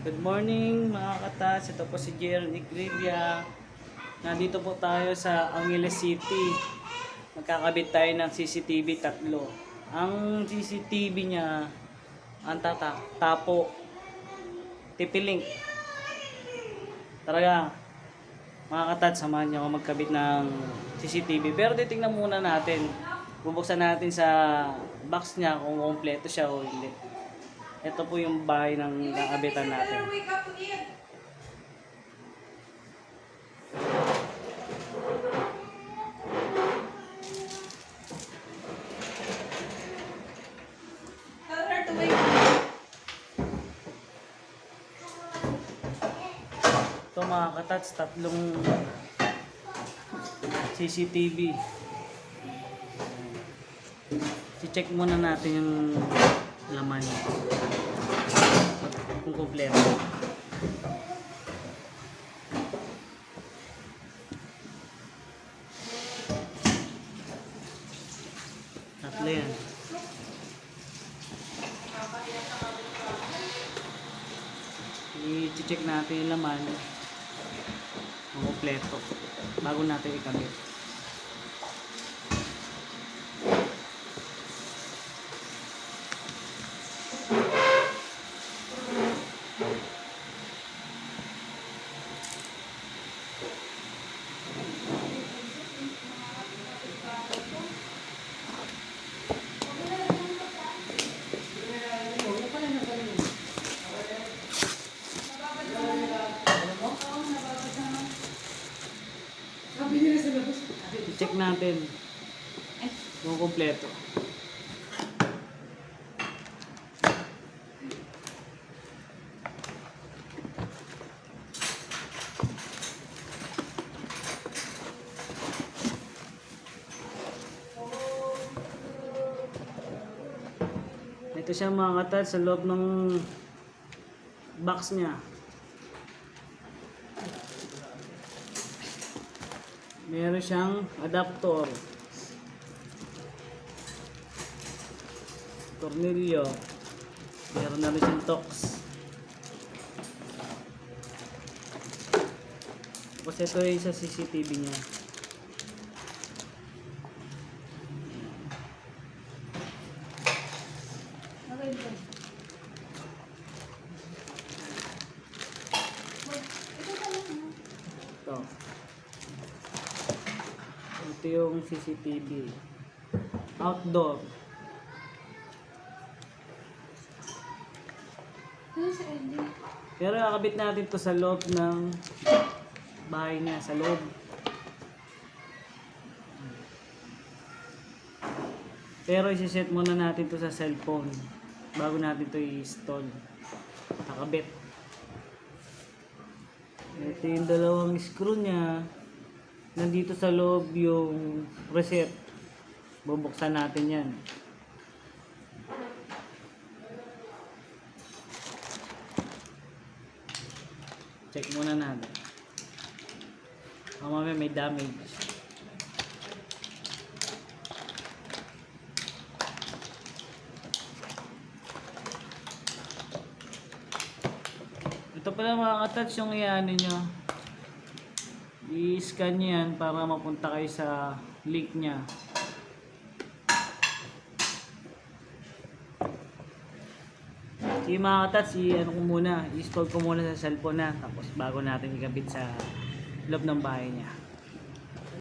Good morning mga katas, ito po si Jeron Igrilla. Nandito po tayo sa Angeles City. Magkakabit tayo ng CCTV 3. Ang CCTV niya, ang tapo, TP-Link. Talaga, mga katas, samahan niyo ako magkabit ng CCTV. Pero titingnan muna natin. Bubuksan natin sa box niya kung kompleto siya o hindi. Ito po yung bahay ng kakabitan natin. Ito mga katats, 3 CCTV. I-check muna natin yung laman kung kompleto. Tatlo yan. I-check natin yung laman kung kompleto bago natin ikabit. I-check natin kung kompleto. Ito siya mga katats sa loob ng box niya. Meron siyang adapter, tornilyo, meron na rin siyang tox. Tapos ito yung sa CCTV niya. Ito. Ito yung CCTV. Outdoor. Pero nakabit natin to sa loob ng bahay niya, sa loob. Pero isi-set muna natin to sa cellphone bago natin to i-install. Nakabit. Ito yung dalawang screw niya. Nandito sa loob yung reset. Bubuksan natin yan. Check muna natin. Mamaya may damage. Ito pala mga katats yung iano nyo. I-scan nyo yan para mapunta kayo sa link nya. Sige mga katats, i-ano ko muna, i-install ko muna sa cellphone na tapos bago natin ikabit sa loob ng bahay niya.